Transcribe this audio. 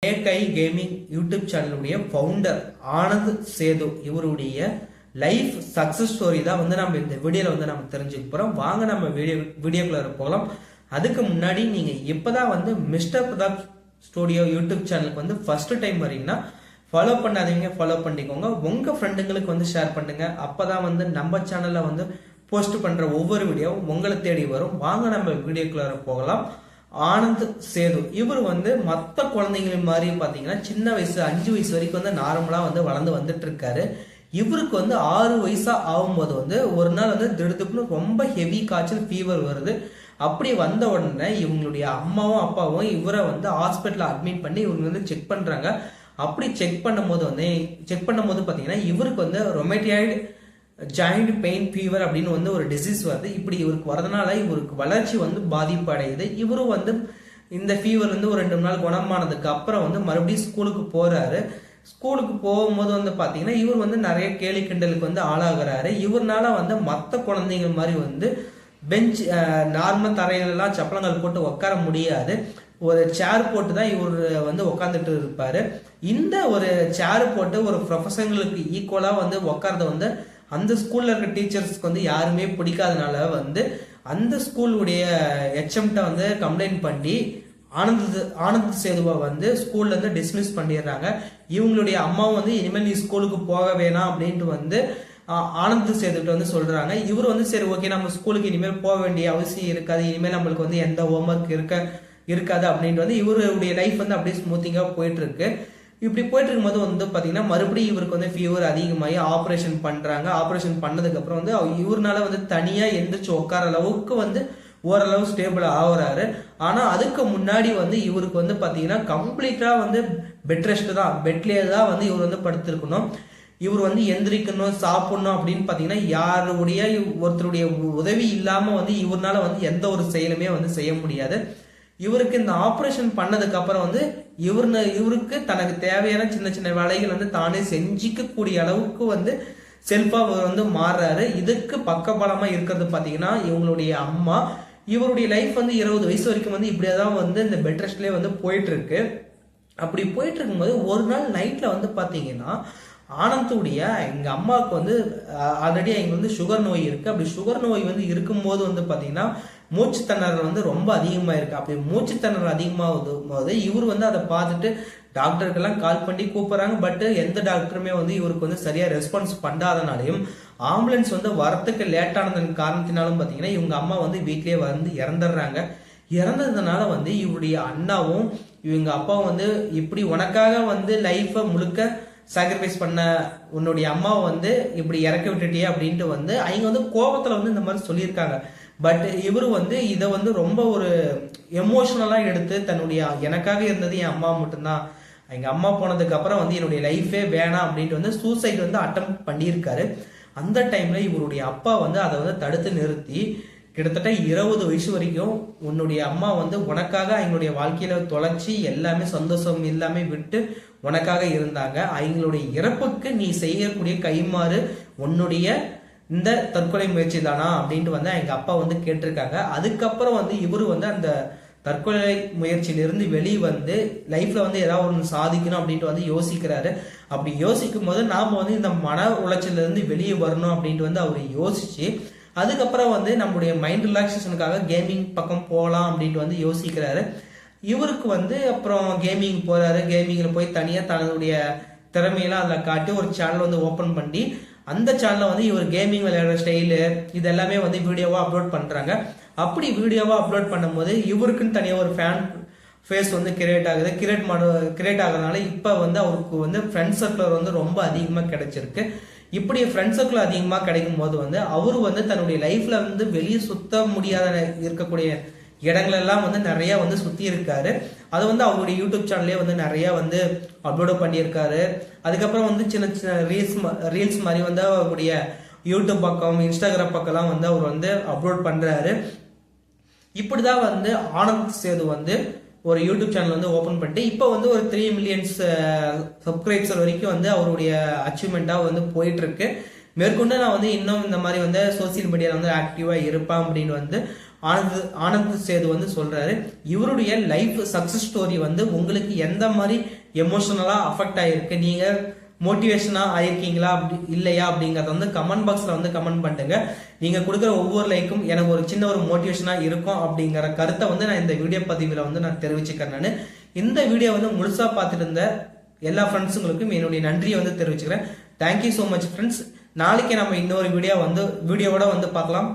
ஏகை gaming YouTube சேனலுடைய founder Anand Setu இவருடைய life success story தான் வந்து நம்ம இந்த வீடியோல வந்து நம்ம தெரிஞ்சுக்க போறோம். வாங்க நம்ம வீடியோக்குள்ள போகலாம். அதுக்கு முன்னாடி நீங்க இப்பதான் வந்து மிஸ்டர் பிரதாப் ஸ்டுடியோ யூடியூப் சேனலுக்கு வந்து ஃபர்ஸ்ட் டைம் வரீங்கன்னா ஃபாலோ பண்ணாதீங்க, ஃபாலோ பண்ணிக்கோங்க. உங்க ஃப்ரெண்டுங்களுக்கு வந்து ஷேர் பண்ணுங்க. அப்பதான் வந்து நம்ம சேனல்ல வந்து போஸ்ட் பண்ற ஒவ்வொரு வீடியோவும் உங்களை தேடி வரும். வாங்க நம்ம வீடியோக்குள்ள போகலாம். ஆனந்த் சேது இவர் வந்து மற்ற குழந்தைகள் மாதிரி பாத்தீங்கன்னா சின்ன வயசு 5 வயசு வரைக்கும் வந்து நார்மலா வந்து வளர்ந்து வந்துட்டு இருக்காரு. இவருக்கு வந்து 6 வயசா ஆகும்போது வந்து ஒரு நாள் வந்து திடுதுப்புன்னு ரொம்ப ஹெவி காய்ச்சல் ஃபீவர் வருது. அப்படி வந்த உடனே இவங்களுடைய அம்மாவும் அப்பாவும் இவரை வந்து ஹாஸ்பிட்டல் அட்மிட் பண்ணி இவங்க வந்து செக் பண்றாங்க. அப்படி செக் பண்ணும்போது பாத்தீங்கன்னா இவருக்கு வந்து ரொமேட்டியாய்டு ஜாயிண்ட் பெயின் ஃபீவர் அப்படின்னு வந்து ஒரு டிசீஸ் வருது. இப்படி இவருக்கு வரதுனால இவருக்கு வளர்ச்சி வந்து பாதிப்பு அடையுது. இவரும் வந்து இந்த ஃபீவர் வந்து ஒரு 2 நாள் குணமானதுக்கு அப்புறம் வந்து மறுபடியும் ஸ்கூலுக்கு போறாரு. ஸ்கூலுக்கு போகும்போது வந்து பாத்தீங்கன்னா இவர் வந்து நிறைய கேலி கிண்டலுக்கு வந்து ஆளாகிறாரு. இவர்னால வந்து மற்ற குழந்தைங்க மாதிரி வந்து பெஞ்ச் நார்மல் தரையிலெல்லாம் சப்பளங்கள் போட்டு உட்கார முடியாது. ஒரு சேர் போட்டு தான் இவர் வந்து உட்காந்துட்டு இருப்பாரு. இந்த ஒரு சேர் போட்டு ஒரு ப்ரொஃபஷனலுக்கு ஈக்குவலா வந்து உட்கார்றத வந்து அந்த ஸ்கூல்ல இருக்க டீச்சர்ஸ்க்கு வந்து யாருமே பிடிக்காதனால வந்து அந்த ஸ்கூலுடைய ஹெச்எம்கிட்ட வந்து கம்ப்ளைண்ட் பண்ணி ஆனந்த் சேதுவை வந்து ஸ்கூல்ல இருந்து டிஸ்மிஸ் பண்ணிடுறாங்க. இவங்களுடைய அம்மாவும் வந்து இனிமேல் நீ ஸ்கூலுக்கு போக வேணாம் அப்படின்ட்டு வந்து ஆனந்த் சேதுகிட்ட வந்து சொல்றாங்க. இவர் வந்து சரி ஓகே நம்ம ஸ்கூலுக்கு இனிமேல் போக வேண்டிய அவசியம் இருக்காது, இனிமேல் நம்மளுக்கு வந்து எந்த ஹோம்ஒர்க் இருக்காது அப்படின்ட்டு வந்து இவருடைய லைஃப் வந்து அப்படியே ஸ்மூத்திங்கா போயிட்டு இருக்கு. இப்படி போயிட்டு இருக்கும்போது வந்து பாத்தீங்கன்னா மறுபடியும் இவருக்கு வந்து ஃபீவர் அதிகமாகி ஆப்ரேஷன் பண்றாங்க. ஆப்ரேஷன் பண்ணதுக்கு அப்புறம் வந்து இவருனால வந்து தனியா எந்திரிச்சு உட்கார அளவுக்கு வந்து ஓரளவு ஸ்டேபிள் ஆகுறாரு. ஆனா அதுக்கு முன்னாடி வந்து இவருக்கு வந்து பாத்தீங்கன்னா கம்ப்ளீட்டா வந்து பெட் ரெஸ்ட் தான், பெட்லயே தான் வந்து இவர் வந்து படுத்திருக்கணும். இவர் வந்து எந்திரிக்கணும், சாப்பிடணும் அப்படின்னு பாத்தீங்கன்னா ஒருத்தருடைய உதவி இல்லாம வந்து இவர்னால வந்து எந்த ஒரு செயலுமே வந்து செய்ய முடியாது. இவருக்கு இந்த ஆப்ரேஷன் பண்ணதுக்கு அப்புறம் வந்து இவருக்கு தனக்கு தேவையான சின்ன சின்ன வேலைகள் வந்து தானே செஞ்சிக்க கூடிய அளவுக்கு வந்து செல்ஃபா வந்து மாறுறாரு. இதுக்கு பக்கபலமா இருக்கிறது பாத்தீங்கன்னா இவங்களுடைய அம்மா. இவருடைய லைஃப் வந்து 20 வயசு வரைக்கும் வந்து இப்படியேதான் வந்து இந்த பெட் ரெஸ்ட்லயே வந்து போயிட்டு இருக்கு. அப்படி போயிட்டு இருக்கும்போது ஒரு நாள் நைட்ல வந்து பாத்தீங்கன்னா ஆனந்துடைய எங்க அம்மாவுக்கு வந்து ஆல்ரெடி எங்க வந்து சுகர் நோய் இருக்கு. அப்படி சுகர் நோய் வந்து இருக்கும்போது வந்து பாத்தீங்கன்னா மூச்சு திணறல் வந்து ரொம்ப அதிகமா இருக்கு. அப்படி மூச்சு திணறல் அதிகமாகும் போது இவர் வந்து அதை பார்த்துட்டு டாக்டருக்கெல்லாம் கால் பண்ணி கூப்பிடுறாங்க. பட் எந்த டாக்டருமே வந்து இவருக்கு வந்து சரியா ரெஸ்பான்ஸ் பண்ணாதனாலையும் ஆம்புலன்ஸ் வந்து வரத்துக்கு லேட் ஆனதன் காரணத்தினாலும் பாத்தீங்கன்னா இவங்க அம்மா வந்து வீட்லயே வந்து இறந்துடுறாங்க. இறந்ததுனால வந்து இவருடைய அண்ணாவும் இவங்க அப்பாவும் வந்து இப்படி உனக்காக வந்து லைஃப முழுக்க சாக்ரிஃபைஸ் பண்ண உன்னுடைய அம்மாவை வந்து இப்படி இறக்க விட்டுட்டியே அப்படின்ட்டு வந்து அவங்க வந்து கோபத்துல வந்து இந்த மாதிரி சொல்லியிருக்காங்க. பட் இவரு வந்து இதை வந்து ரொம்ப ஒரு எமோஷனலா எடுத்து தன்னுடைய எனக்காக இருந்தது என் அம்மா மட்டும்தான், எங்க அம்மா போனதுக்கு அப்புறம் வந்து என்னுடைய லைஃபே வேணாம் அப்படின்ட்டு வந்து சூசைட் வந்து அட்டம் பண்ணியிருக்காரு. அந்த டைம்ல இவருடைய அப்பா வந்து அதை வந்து தடுத்து நிறுத்தி கிட்டத்தட்ட 20 வயசு வரைக்கும் உன்னுடைய அம்மா வந்து உனக்காக அவங்களுடைய வாழ்க்கையில தொலைச்சி எல்லாமே சந்தோஷம் எல்லாமே விட்டு உனக்காக இருந்தாங்க. அவங்களுடைய இறப்புக்கு நீ செய்யக்கூடிய கைமாறு உன்னுடைய இந்த தற்கொலை முயற்சி தானா அப்படின்ட்டு வந்து எங்க அப்பா வந்து கேட்டிருக்காங்க. அதுக்கப்புறம் வந்து இவரு வந்து அந்த தற்கொலை முயற்சியிலிருந்து வெளியே வந்து லைஃப்ல வந்து ஏதாவது ஒன்று சாதிக்கணும் அப்படின்ட்டு வந்து யோசிக்கிறாரு. அப்படி யோசிக்கும் போது நாம வந்து இந்த மன உளைச்சல இருந்து வெளியே வரணும் அப்படின்ட்டு வந்து அவர் யோசிச்சு அதுக்கப்புறம் வந்து நம்முடைய மைண்ட் ரிலாக்ஸேஷனுக்காக கேமிங் பக்கம் போகலாம் அப்படின்ட்டு வந்து யோசிக்கிறாரு. இவருக்கு வந்து அப்புறம் கேமிங் போறாரு. கேமிங்ல போய் தனியா தன்னுடைய திறமையெல்லாம் அதில் காட்டி ஒரு சேனல் வந்து ஓபன் பண்ணி அந்த சேனல்ல வந்து இவர் கேமிங் விளையாடுற ஸ்டைலு இது எல்லாமே வந்து வீடியோவா அப்லோட் பண்றாங்க. அப்படி வீடியோவா அப்லோட் பண்ணும்போது இவருக்குன்னு தனியாக ஒரு ஃபேன் ஃபேஸ் வந்து கிரியேட் ஆகுது. கிரியேட் ஆகுறதுனால இப்ப வந்து அவருக்கு வந்து ஃப்ரெண்ட் சர்க்கிள் வந்து ரொம்ப அதிகமா கிடைச்சிருக்கு. இப்படி ஃப்ரெண்ட் சர்க்கிள் அதிகமா கிடைக்கும் போது வந்து அவரு வந்து தன்னுடைய லைஃப்ல வந்து வெளியே சுத்த முடியாத இருக்கக்கூடிய இடங்கள் எல்லாம் வந்து நிறைய வந்து சுத்தி இருக்காரு. அது வந்து அவருடைய யூடியூப் சேனல்லே வந்து நிறைய வந்து அப்லோட் பண்ணியிருக்காரு. அதுக்கப்புறம் வந்து சின்ன சின்ன ரீல்ஸ் மாதிரி வந்து அவருடைய யூடியூப் பக்கம் இன்ஸ்டாகிராம் பக்கம்லாம் வந்து அவர் வந்து அப்லோட் பண்றாரு. இப்படிதான் வந்து ஆனந்த் சேது வந்து ஒரு யூடியூப் சேனல் வந்து ஓபன் பண்ணிட்டு இப்போ வந்து ஒரு 3 மில்லியன்ஸ் சப்ஸ்கிரைபர் வரைக்கும் வந்து அவருடைய அச்சீவ்மெண்டா வந்து போயிட்டு இருக்கு. மேற்கொண்டு நான் வந்து இன்னும் இந்த மாதிரி வந்து சோசியல் மீடியால வந்து ஆக்டிவா இருப்பேன் அப்படின்னு வந்து ஆனந்த் சேது வந்து சொல்றாரு. இவருடைய லைஃப் சக்சஸ் ஸ்டோரி வந்து உங்களுக்கு எந்த மாதிரி எமோஷனலா அஃபெக்ட் ஆயிருக்கு, நீங்க மோட்டிவேஷனா ஆயிருக்கீங்களா அப்படி இல்லையா அப்படிங்கறத வந்து கமெண்ட் பாக்ஸ்ல வந்து கமெண்ட் பண்ணுங்க. நீங்க கொடுக்குற ஒவ்வொரு லைக்கும் எனக்கு ஒரு சின்ன ஒரு மோட்டிவேஷனா இருக்கும் அப்படிங்கிற கருத்தை வந்து நான் இந்த வீடியோ பதிவுல வந்து நான் தெரிவிச்சுக்கிறேன். நான் இந்த வீடியோ வந்து முழுசா பார்த்துட்டு இருந்த எல்லா ஃப்ரெண்ட்ஸுங்களுக்கும் என்னுடைய நன்றியை வந்து தெரிவிச்சுக்கிறேன். Thank you so much friends. நாளைக்கு நம்ம இன்னொரு வீடியோவோட வந்து பார்க்கலாம்.